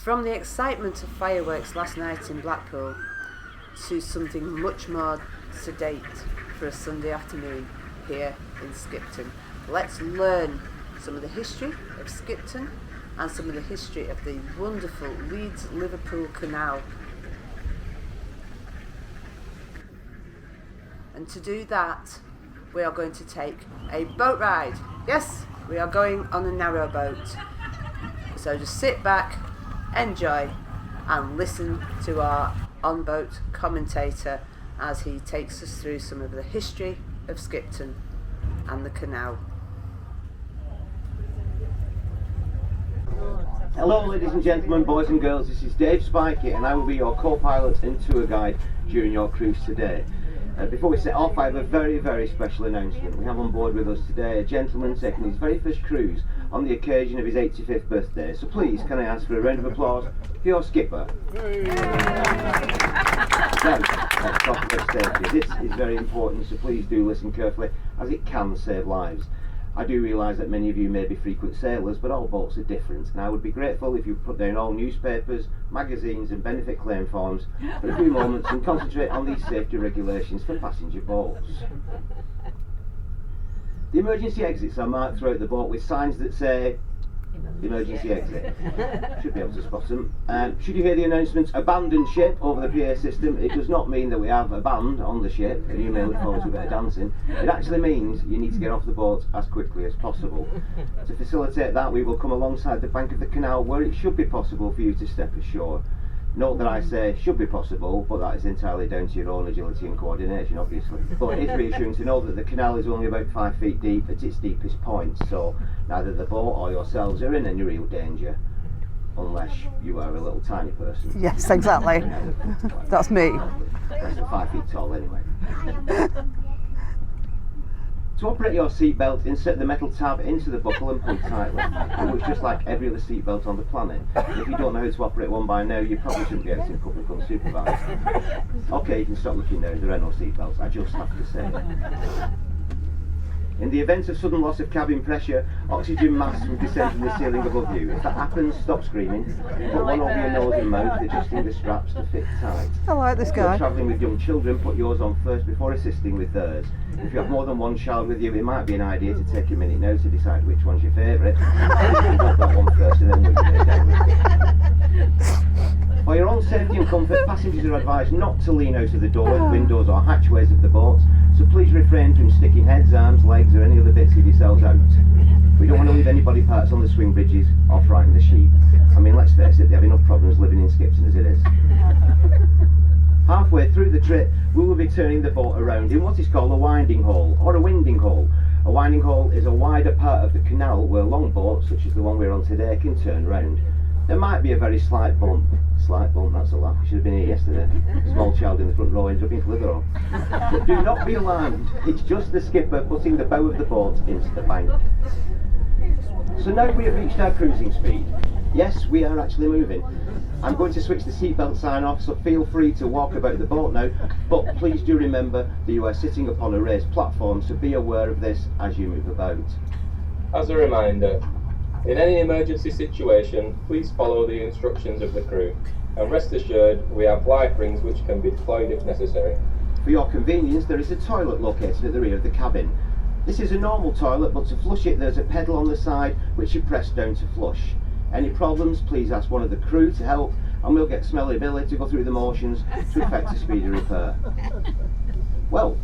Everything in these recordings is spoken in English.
From the excitement of fireworks last night in Blackpool to something much more sedate for a Sunday afternoon here in Skipton. Let's learn some of the history of Skipton and some of the history of the wonderful Leeds-Liverpool canal. And to do that, we are going to take a boat ride. Yes, we are going on a narrow boat. So just sit back, enjoy, and listen to our on-boat commentator as he takes us through some of the history of Skipton and the canal. Hello ladies and gentlemen, boys and girls, this is Dave Spikey and I will be your co-pilot and tour guide during your cruise today. Before we set off, I have a very, very special announcement. We have on board with us today a gentleman taking his very first cruise on the occasion of his 85th birthday. So please, can I ask for a round of applause for your skipper? Now, let's talk about safety. This is very important, so please do listen carefully, as it can save lives. I do realise that many of you may be frequent sailors, but all boats are different, and I would be grateful if you put down all newspapers, magazines and benefit claim forms for a few moments and concentrate on these safety regulations for passenger boats. The emergency exits are marked throughout the boat with signs that say emergency exit. Should be able to spot them. Should you hear the announcements abandon ship over the PA system, it does not mean that we have a band on the ship and you may look forward to a bit of dancing. It actually means you need to get off the boat as quickly as possible. To facilitate that, we will come alongside the bank of the canal where it should be possible for you to step ashore. Note that I say should be possible, but that is entirely down to your own agility and coordination, obviously. But it is reassuring to know that the canal is only about 5 feet deep at its deepest point, so neither the boat or yourselves are in any real danger, unless you are a little tiny person. Yes, exactly. That's me. Less than 5 feet tall, anyway. To operate your seatbelt, insert the metal tab into the buckle and pull tightly. It looks just like every other seatbelt on the planet. And if you don't know how to operate one by now, you probably shouldn't be out in public unsupervised. Okay, you can stop looking now, there are no seatbelts, I just have to say it. In the event of sudden loss of cabin pressure, oxygen masks will descend from the ceiling above you. If that happens, stop screaming. Put one over your nose and mouth, adjusting the straps to fit tight. I like this If you're guy. travelling with young children, put yours on first before assisting with theirs. If you have more than one child with you, it might be an idea to take a minute now to decide which one's your favourite. Put that one first and then work your way down. For your own safety and comfort, passengers are advised not to lean out of the doors, windows or hatchways of the boat, so please refrain from sticking heads, arms, legs or any other bits of yourselves out. We don't want to leave any body parts on the swing bridges or frighten the sheep. I mean, let's face it, they have enough problems living in Skipton as it is. Halfway through the trip, we will be turning the boat around in what is called a winding hole or a winding hole. A winding hole is a wider part of the canal where long boats, such as the one we're on today, can turn round. There might be a very slight bump. Slight bump, that's a laugh. We should have been here yesterday. A small child in the front row ended up in Clitheroe. But do not be alarmed. It's just the skipper putting the bow of the boat into the bank. So now we have reached our cruising speed. Yes, we are actually moving. I'm going to switch the seatbelt sign off, so feel free to walk about the boat now, but please do remember that you are sitting upon a raised platform, so be aware of this as you move about. As a reminder, in any emergency situation, please follow the instructions of the crew, and rest assured we have life rings which can be deployed if necessary. For your convenience, there is a toilet located at the rear of the cabin. This is a normal toilet, but to flush it there's a pedal on the side which you press down to flush. Any problems, please ask one of the crew to help, and we'll get Smelly Billy to go through the motions to effect a speedy repair. Well,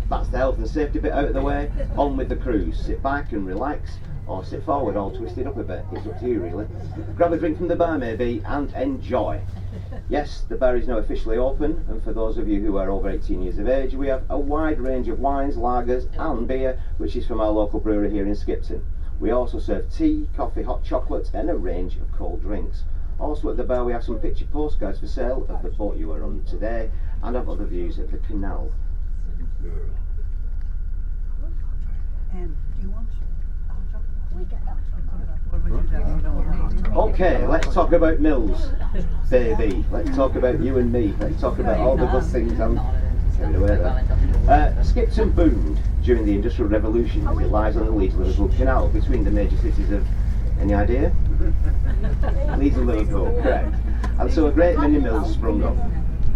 that's the health and safety bit out of the way. On with the cruise. Sit back and relax, or sit forward all twisted up a bit. It's up to you really. Grab a drink from the bar maybe and enjoy. Yes, the bar is now officially open, and for those of you who are over 18 years of age, we have a wide range of wines, lagers and beer, which is from our local brewery here in Skipton. We also serve tea, coffee, hot chocolate and a range of cold drinks. Also at the bar we have some picture postcards for sale of the boat you are on today and of other views of the canal. Okay, let's talk about mills, baby. Let's talk about you and me. Let's talk about all the good things I'm carried away there. Skipton boomed during the Industrial Revolution as it lies on the Leeds-Liverpool Canal between the major cities of Any idea? Leeds and Liverpool, correct. And so a great many mills sprung up.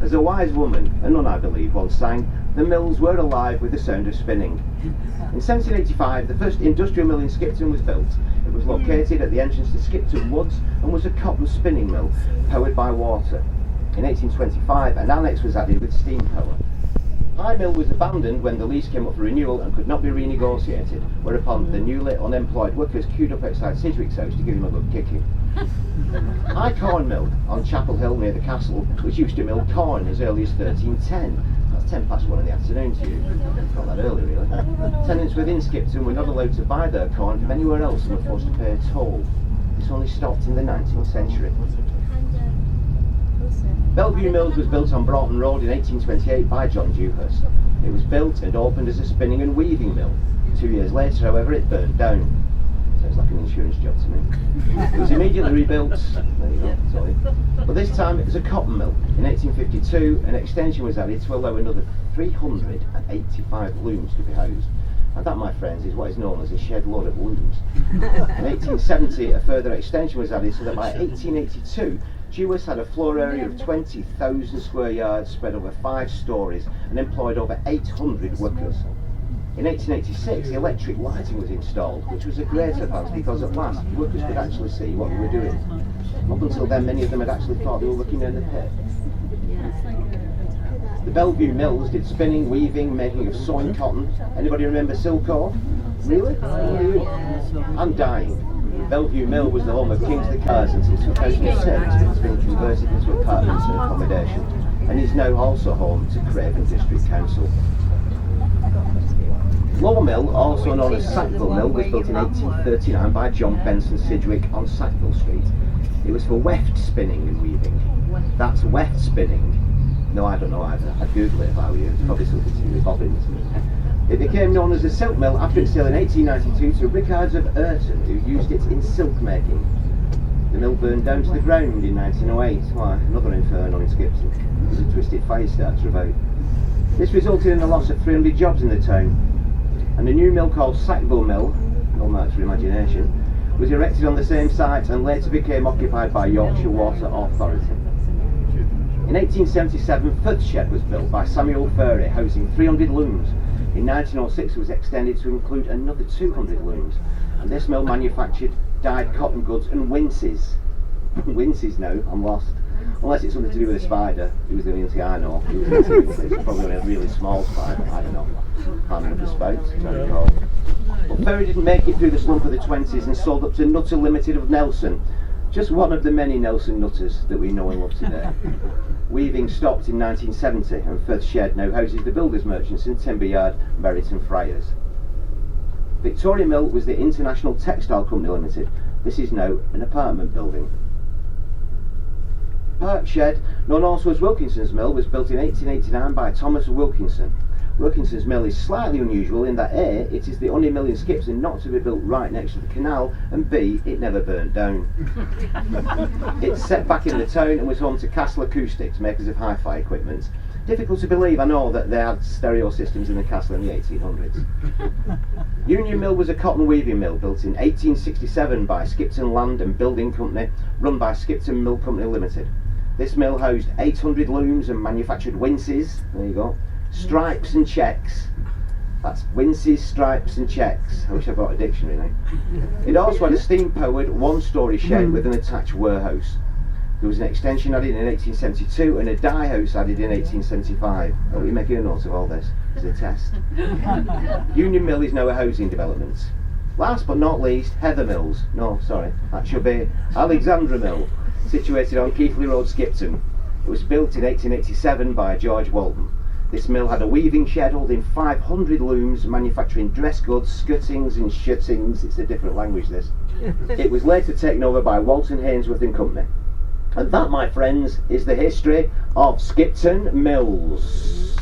As a wise woman, a nun I believe, once sang, the mills were alive with the sound of spinning. In 1785, the first industrial mill in Skipton was built. It was located at the entrance to Skipton Woods and was a cotton spinning mill powered by water. In 1825, an annex was added with steam power. High Mill was abandoned when the lease came up for renewal and could not be renegotiated, whereupon the newly unemployed workers queued up outside Sidgwick's house to give him a good kicking. High Corn Mill on Chapel Hill near the castle, which used to mill corn as early as 1310. That's 10 past 1 in the afternoon to you. Not that early, really. Tenants within Skipton were not allowed to buy their corn from anywhere else and were forced to pay a toll. This only stopped in the 19th century. Bellevue Mills was built on Broughton Road in 1828 by John Dewhurst. It was built and opened as a spinning and weaving mill. 2 years later, however, it burned down. Sounds like an insurance job to me. It was immediately rebuilt. There you go, sorry. But this time it was a cotton mill. In 1852, an extension was added to allow another 385 looms to be housed. And that, my friends, is what is known as a shed load of looms. In 1870, a further extension was added so that by 1882, Dewhurst had a floor area of 20,000 square yards spread over 5 stories and employed over 800 workers. In 1886, electric lighting was installed, which was a great advance because at last workers could actually see what we were doing. Up until then, many of them had actually thought they were looking down the pit. The Bellevue Mills did spinning, weaving, making of sewing cotton. Anybody remember Silco? Really? And dyeing. Bellevue Mill was the home of King's the Cars until 2006, but it's been converted into apartments and accommodation, and is now also home to Craven District Council. Lower Mill, also known as Sackville Mill, was built in 1839 by John Benson Sidgwick on Sackville Street. It was for weft spinning and weaving. That's weft spinning. No, I don't know either. I'd Google it if I were you. It's probably something to do with bobbins. It became known as a silk mill after its sale in 1892 to Rickards of Urton, who used it in silk making. The mill burned down to the ground in 1908. Why, another inferno in Skipton. There's a twisted fire starter about. This resulted in the loss of 300 jobs in the town. And a new mill called Sackville Mill, all marks for imagination, was erected on the same site and later became occupied by Yorkshire Water Authority. In 1877, Firth Shed was built by Samuel Furey, housing 300 looms. In 1906 it was extended to include another 200 looms, and this mill manufactured dyed cotton goods and winces. Winces now, I'm lost. Unless it's something to do with a spider. It was the only thing I know. It was probably only a really small spider, I don't know. Can't remember the spout, as I recall. But Furey didn't make it through the slump of the 20s and sold up to Nutter Limited of Nelson. Just one of the many Nelson Nutters that we know and love today. Weaving stopped in 1970 and Firth Shed now houses the builders merchants and timber yard Merriton Friars. Victoria Mill was the International Textile Company Limited. This is now an apartment building. Park Shed, known also as Wilkinson's Mill, was built in 1889 by Thomas Wilkinson. Wilkinson's Mill is slightly unusual in that A, it is the only mill in Skipton not to be built right next to the canal, and B, it never burnt down. It's set back in the town and was home to Castle Acoustics, makers of hi-fi equipment. Difficult to believe, I know, that they had stereo systems in the castle in the 1800s. Union Mill was a cotton weaving mill built in 1867 by Skipton Land and Building Company, run by Skipton Mill Company Limited. This mill housed 800 looms and manufactured winces, there you go, stripes and checks. That's winces, stripes and checks. I wish I brought a dictionary now. It also had a steam-powered one-storey shed with an attached warehouse. There was an extension added in 1872 and a dye house added in 1875. Oh, you're making a note of all this. It's a test. Union Mill is now a housing development. Last but not least, Heather Mills. No, sorry, that should be Alexandra Mill, situated on Keighley Road, Skipton. It was built in 1887 by George Walton. This mill had a weaving shed holding 500 looms, manufacturing dress goods, skirtings and shittings. It's a different language, this. It was later taken over by Walton Hainsworth and Company. And that, my friends, is the history of Skipton Mills.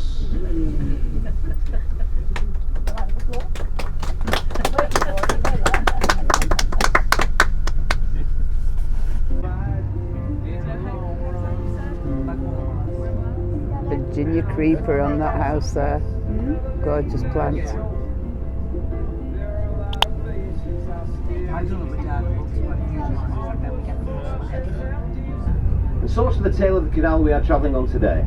Virginia creeper on that house there. Gorgeous plant. And so to the tail of the canal we are travelling on today.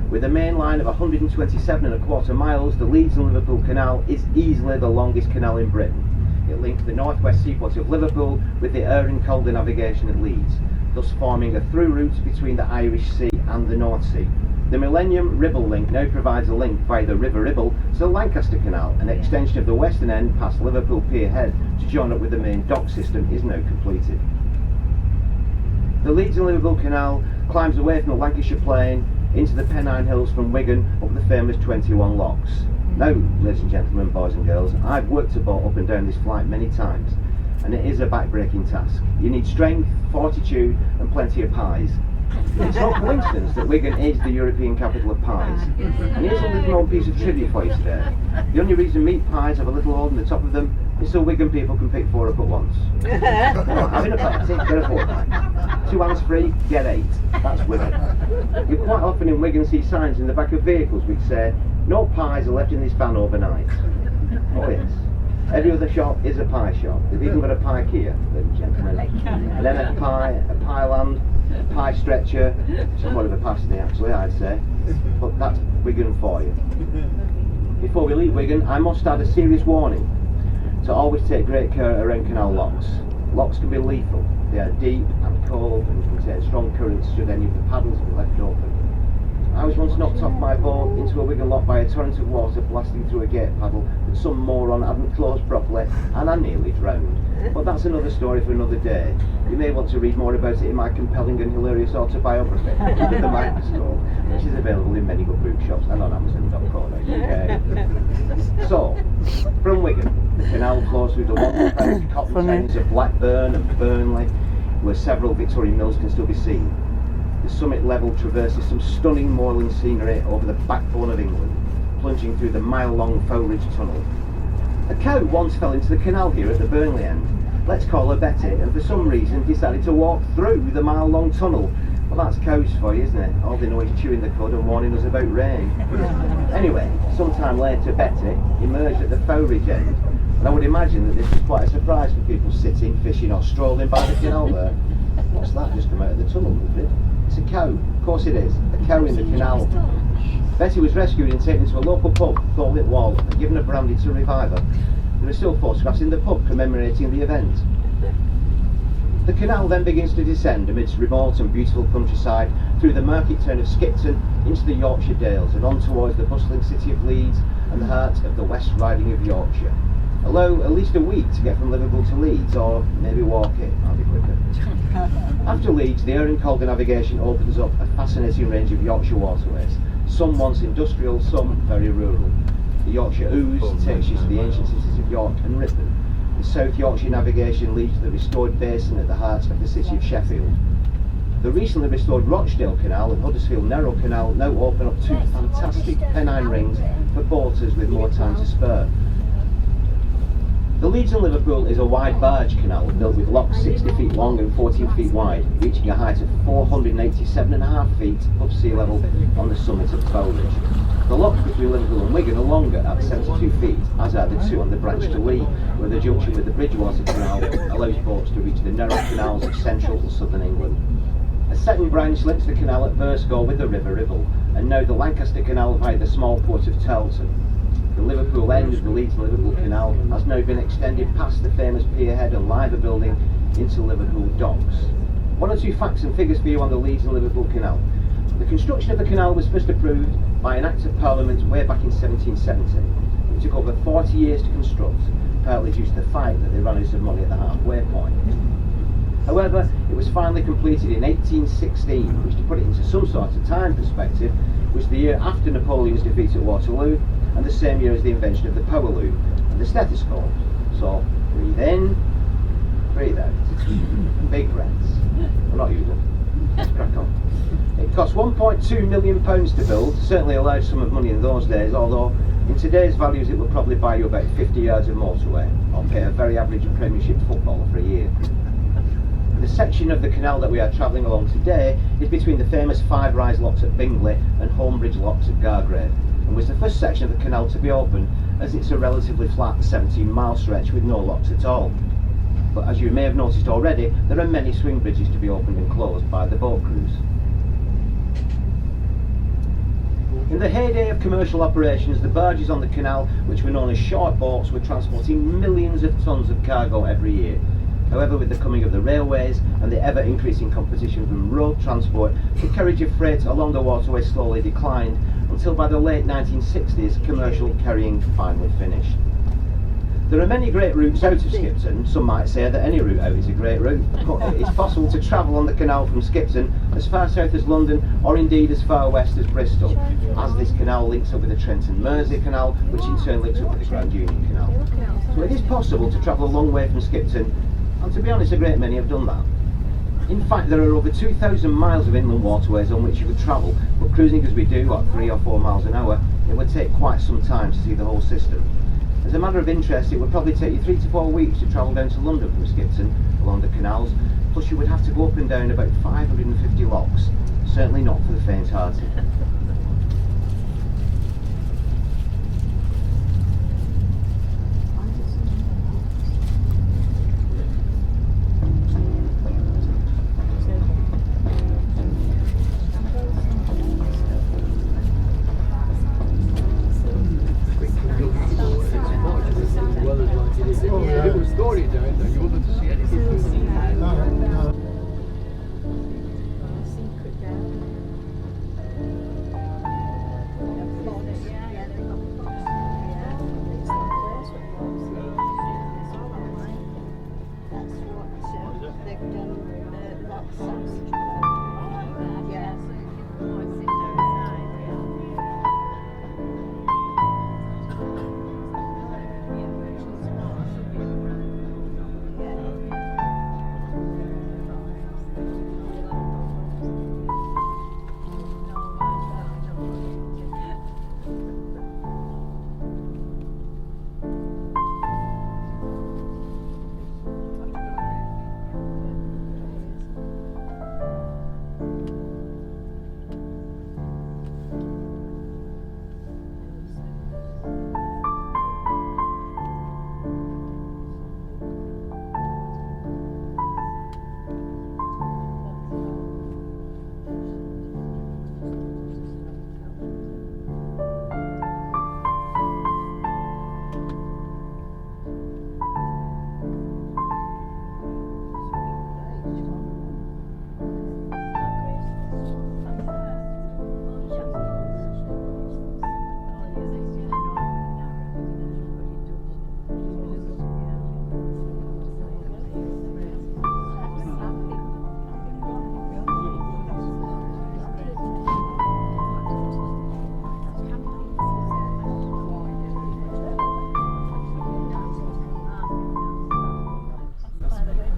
With a main line of 127.25 miles, the Leeds and Liverpool Canal is easily the longest canal in Britain. It links the northwest seaport of Liverpool with the Erin Calder navigation at Leeds, thus forming a through route between the Irish Sea and the North Sea. The Millennium Ribble link now provides a link via the River Ribble to the Lancaster Canal. An extension of the western end past Liverpool Pier Head to join up with the main dock system is now completed. The Leeds and Liverpool Canal climbs away from the Lancashire Plain into the Pennine Hills from Wigan up the famous 21 locks. Now, ladies and gentlemen, boys and girls, I've worked a boat up and down this flight many times, and it is a back-breaking task. You need strength, fortitude and plenty of pies. It's no coincidence that Wigan is the European capital of pies. And here's a little known piece of trivia for you today. The only reason meat pies have a little hole in the top of them is so Wigan people can pick 4 up at once. Having a party, get a fortnight. 2 hands free, get 8. That's Wigan. You quite often in Wigan see signs in the back of vehicles which say, "No pies are left in this van overnight." Oh yes. Every other shop is a pie shop. They've even got a pie Kia, ladies and gentlemen. An MF pie, a pie land, a pie stretcher, somewhat of a pasty actually, I'd say. But that's Wigan for you. Before we leave Wigan, I must add a serious warning to always take great care around canal locks. Locks can be lethal. They are deep and cold and contain strong currents should any of the paddles be left open. I was once knocked off my boat into a Wigan lock by a torrent of water blasting through a gate paddle that some moron hadn't closed properly, and I nearly drowned. But that's another story for another day. You may want to read more about it in my compelling and hilarious autobiography, The Microscope, which is available in many good bookshops and on Amazon.co.uk. So, from Wigan, the canal flows through the long cotton towns of Blackburn and Burnley, where several Victorian mills can still be seen. The summit level traverses some stunning moorland scenery over the backbone of England, plunging through the mile-long Fowridge Tunnel. A cow once fell into the canal here at the Burnley end. Let's call her Betty, and for some reason decided to walk through the mile-long tunnel. Well, that's cows for you, isn't it? All they know is chewing the cud and warning us about rain. Anyway, sometime later Betty emerged at the Fowridge end, and I would imagine that this was quite a surprise for people sitting, fishing or strolling by the canal there. What's that just come out of the tunnel, Wilfred? It's a cow. Of course it is. A cow in the canal. Betty was rescued and taken to a local pub, Thornley Wall, and given a brandy to revive her. There are still photographs in the pub commemorating the event. The canal then begins to descend amidst remote and beautiful countryside through the market town of Skipton into the Yorkshire Dales and on towards the bustling city of Leeds and the heart of the West Riding of Yorkshire. Allow at least a week to get from Liverpool to Leeds, or maybe walk it, that'll be quicker. After Leeds, the Erin Calder navigation opens up a fascinating range of Yorkshire waterways, some once industrial, some very rural. The Yorkshire Ouse takes you to the ancient cities of York and Ripon. The South Yorkshire navigation leads to the restored basin at the heart of the city of Sheffield. The recently restored Rochdale Canal and Huddersfield Narrow Canal now open up 2 fantastic Pennine rings for boaters with more time to spare. The Leeds and Liverpool is a wide barge canal built with locks 60 feet long and 14 feet wide, reaching a height of 487.5 feet above sea level on the summit of Fowridge. The locks between Liverpool and Wigan are longer at 72 feet, as are the 2 on the branch to Lee, where the junction with the Bridgewater Canal allows boats to reach the narrow canals of central and southern England. A second branch links the canal at Burscough with the River Ribble, and now the Lancaster Canal via the small port of Tarleton. The Liverpool end of the Leeds and Liverpool Canal has now been extended past the famous Pier Head and Liver building into Liverpool docks. 1 or 2 facts and figures for you on the Leeds and Liverpool Canal. The construction of the canal was first approved by an Act of Parliament way back in 1770. It took over 40 years to construct, partly due to the fight that they ran out of money at the halfway point. However, it was finally completed in 1816, which, to put it into some sort of time perspective, was the year after Napoleon's defeat at Waterloo and the same year as the invention of the power loom and the stethoscope. So, breathe in, breathe out. Big breaths. Well, not usual. Let's crack on. It cost £1.2 million to build, certainly a large sum of money in those days, although in today's values it will probably buy you about 50 yards of motorway, or pay a very average Premiership footballer for a year. The section of the canal that we are travelling along today is between the famous 5 Rise locks at Bingley and Homebridge locks at Gargrave, and was the first section of the canal to be opened, as it's a relatively flat 17-mile stretch with no locks at all. but as you may have noticed already, there are many swing bridges to be opened and closed by the boat crews. In the heyday of commercial operations, the barges on the canal, which were known as short boats, were transporting millions of tons of cargo every year. However, with the coming of the railways and the ever-increasing competition from road transport, the carriage of freight along the waterway slowly declined, until by the late 1960s, commercial carrying finally finished. There are many great routes out of Skipton. Some might say that any route out is a great route, but it's possible to travel on the canal from Skipton as far south as London, or indeed as far west as Bristol, as this canal links up with the Trent and Mersey Canal, which in turn links up with the Grand Union Canal. So it is possible to travel a long way from Skipton, and to be honest, a great many have done that. In fact, there are over 2,000 miles of inland waterways on which you could travel, but cruising as we do at 3 or 4 miles an hour, it would take quite some time to see the whole system. As a matter of interest, it would probably take you 3 to 4 weeks to travel down to London from Skipton along the canals, plus you would have to go up and down about 550 locks. Certainly not for the faint-hearted.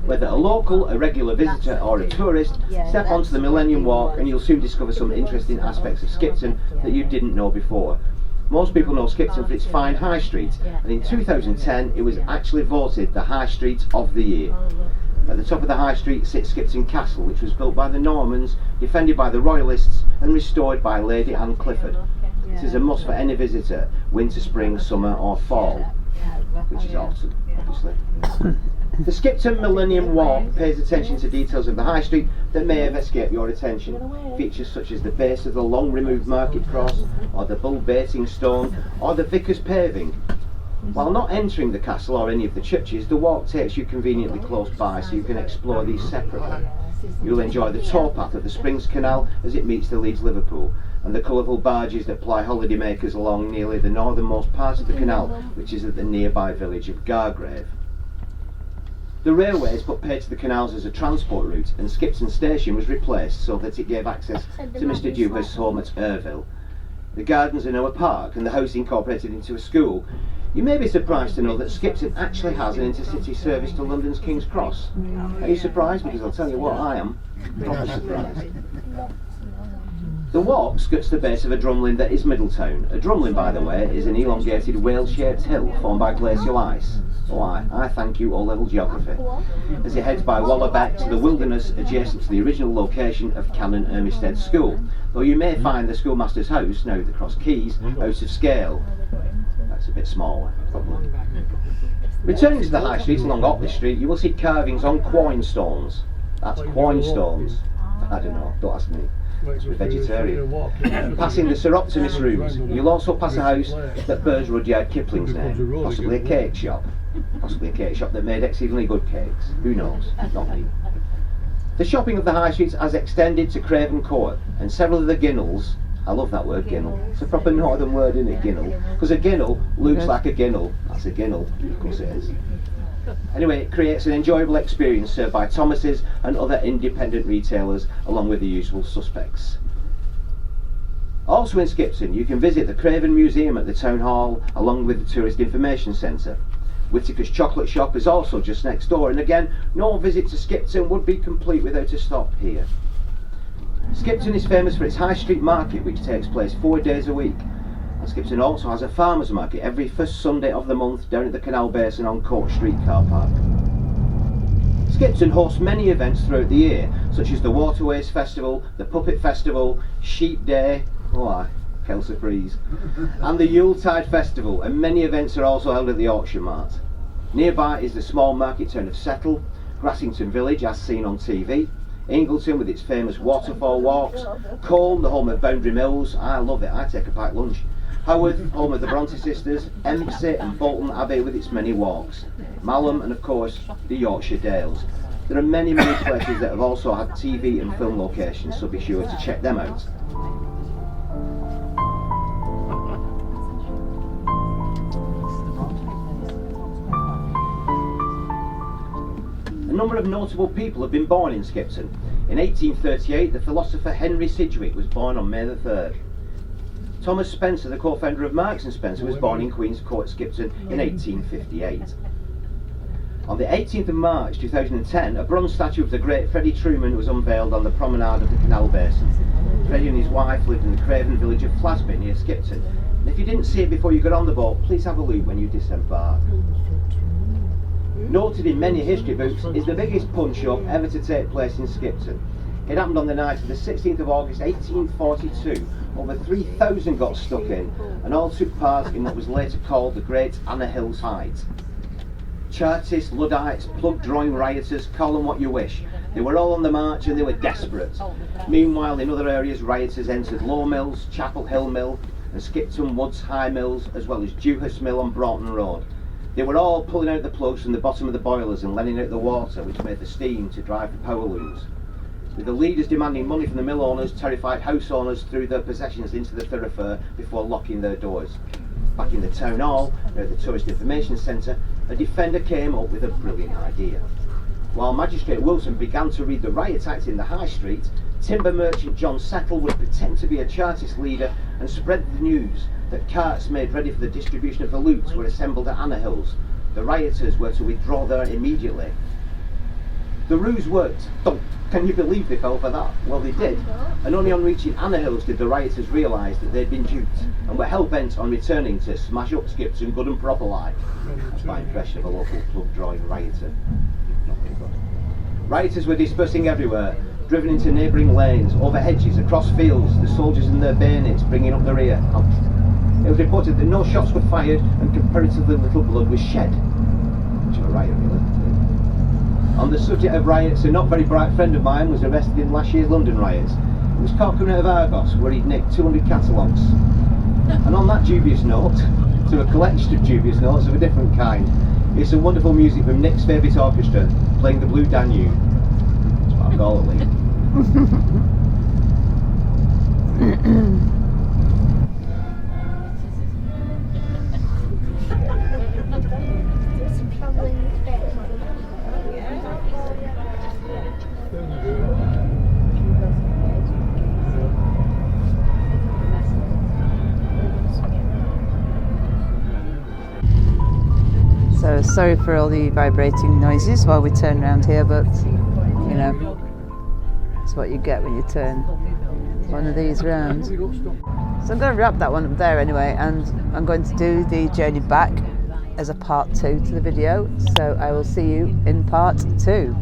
Whether a local, a regular visitor or a tourist, step onto the Millennium Walk and you'll soon discover some interesting aspects of Skipton that you didn't know before. Most people know Skipton for its fine high street, and in 2010 it was actually voted the High Street of the Year. At the top of the High Street sits Skipton Castle, which was built by the Normans, defended by the Royalists and restored by Lady Anne Clifford. This is a must for any visitor, winter, spring, summer or fall, which is autumn, obviously. The Skipton Millennium Walk pays attention to details of the High Street that may have escaped your attention. Features such as the base of the long removed market cross, or the bull baiting stone, or the vicar's paving. While not entering the castle or any of the churches, the walk takes you conveniently close by so you can explore these separately. You'll enjoy the towpath of the Springs Canal as it meets the Leeds Liverpool, and the colourful barges that ply holidaymakers along nearly the northernmost part of the canal, which is at the nearby village of Gargrave. The railways put paid to the canals as a transport route, and Skipton Station was replaced so that it gave access to Mr Dewhurst's home at Irville. The gardens are now a park and the house incorporated into a school. You may be surprised to know that Skipton actually has an intercity service to London's King's Cross. Are you surprised? Because I'll tell you what, I am properly surprised. The walk skirts the base of a drumlin that is Middletown. A drumlin, by the way, is an elongated whale-shaped hill formed by glacial ice. Oh, I thank you, O-level geography. As it heads by Wallerbeck to the wilderness adjacent to the original location of Canon Ermisted School, though you may find the schoolmaster's house, now the Cross Keys, out of scale. That's a bit smaller, probably. Returning to the high street along Otley Street, you will see carvings on coin stones. That's coin stones. I don't know, don't ask me. We're vegetarian. Passing the Sir Optimus rooms, you'll also pass a house that bears Rudyard Kipling's name, possibly a cake shop. Possibly a cake shop that made exceedingly good cakes. Who knows? Not me. The shopping of the high streets has extended to Craven Court, and several of the ginnels. I love that word, ginnel. It's a proper northern word, isn't it, ginnel? Because a ginnel looks like a ginnel. That's a ginnel, of course it is. Anyway, it creates an enjoyable experience served by Thomas's and other independent retailers, along with the usual suspects. Also in Skipton, you can visit the Craven Museum at the Town Hall, along with the Tourist Information Centre. Whittaker's Chocolate Shop is also just next door, and again, no visit to Skipton would be complete without a stop here. Skipton is famous for its high street market, which takes place 4 days a week. And Skipton also has a farmers market every first Sunday of the month down at the Canal Basin on Court Street car park. Skipton hosts many events throughout the year, such as the Waterways Festival, the Puppet Festival, Sheep Day, Kelsa Freeze, and the Yuletide Festival, and many events are also held at the Auction Mart. Nearby is the small market town of Settle, Grassington Village as seen on TV, Ingleton with its famous waterfall walks, Colne, the home of Boundary Mills, I love it, I take a packed lunch, Haworth, home of the Bronte sisters, Empsey and Bolton Abbey with its many walks, Malham and of course the Yorkshire Dales. There are many places that have also had TV and film locations, so be sure to check them out. A number of notable people have been born in Skipton. In 1838, the philosopher Henry Sidgwick was born on May the 3rd. Thomas Spencer, the co-founder of Marks & Spencer, was born in Queen's Court, Skipton in 1858. On the 18th of March 2010, a bronze statue of the great Freddie Truman was unveiled on the promenade of the Canal Basin. Freddie and his wife lived in the Craven village of Flasby near Skipton. And if you didn't see it before you got on the boat, please have a look when you disembark. Noted in many history books is the biggest punch-up ever to take place in Skipton. It happened on the night of the 16th of August 1842. Over 3,000 got stuck in, and all took part in what was later called the Great Anna Hills Fight. Chartists, Luddites, plug-drawing rioters, call them what you wish. They were all on the march and they were desperate. Meanwhile, in other areas, rioters entered Low Mills, Chapel Hill Mill, and Skipton Woods High Mills, as well as Dewhurst Mill on Broughton Road. They were all pulling out the plugs from the bottom of the boilers and letting out the water, which made the steam to drive the power looms. With the leaders demanding money from the mill owners, terrified house owners threw their possessions into the thoroughfare before locking their doors. Back in the town hall, near the Tourist Information Centre, a defender came up with a brilliant idea. While Magistrate Wilson began to read the riot act in the High Street, timber merchant John Settle would pretend to be a Chartist leader and spread the news that carts made ready for the distribution of the loot were assembled at Anna Hills. The rioters were to withdraw there immediately. The ruse worked. Can you believe they fell for that? Well, they did. And only on reaching Anna Hills did the rioters realise that they'd been duped and were hell-bent on returning to smash up Skipton good and proper like. That's my impression of a local plug-drawing rioter. Not very good. Rioters were dispersing everywhere, driven into neighbouring lanes, over hedges, across fields, the soldiers and their bayonets bringing up the rear. It was reported that no shots were fired and comparatively little blood was shed. Which is a riot, really. On the subject of riots, a not very bright friend of mine was arrested in last year's London riots. He was caught coming out of Argos, where he'd nicked 200 catalogues. And on that dubious note, to a collection of dubious notes of a different kind, here's some wonderful music from Nick's favourite orchestra, playing the Blue Danube. That's what I call it, Lee. So sorry for all the vibrating noises while we turn around here, but you know, it's what you get when you turn one of these round. So I'm going to wrap that one up there anyway, and I'm going to do the journey back as a part 2 to the video. So I will see you in part 2.